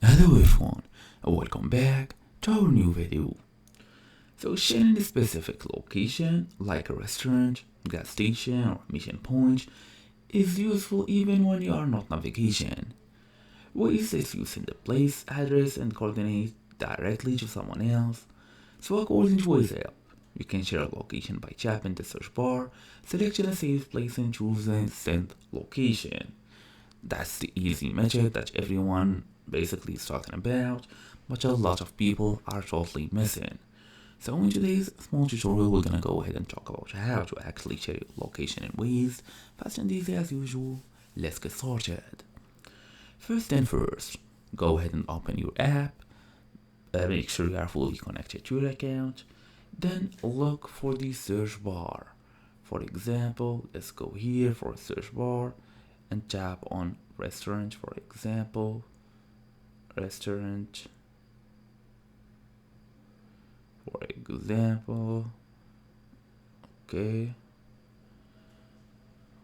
Hello everyone, and welcome back to our new video. So sharing a specific location like a restaurant, gas station or mission point is useful even when you are not on vacation. Waze is using the place, address and coordinate directly to someone else. So according to Waze app, you can share a location by tapping the search bar, selecting a safe place and choosing send location. That's the easy method that everyone basically is talking about, but a lot of people are totally missing. So in today's small tutorial, we're gonna go ahead and talk about how to actually share your location in Waze, fast and easy as usual. Let's get started. First thing first, go ahead and open your app. Make sure you are fully connected to your account. Then look for the search bar. For example, let's go here for a search bar and tap on restaurant, for example. Restaurant, for example. Okay,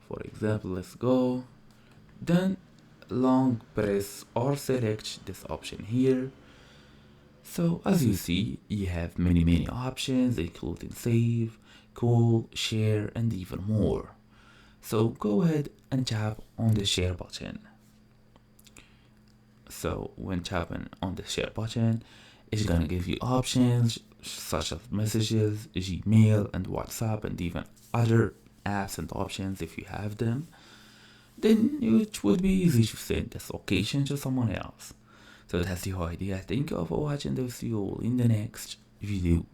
for example, let's go. Then long press or select this option here. So as you see, you have many options including save, call, share and even more. So go ahead and tap on the share button. So when tapping on the share button, it's gonna give you options such as messages, Gmail and WhatsApp and even other apps and options if you have them. Then it would be easy to send this location to someone else. So that's the whole idea. Thank you all for watching this video in the next video.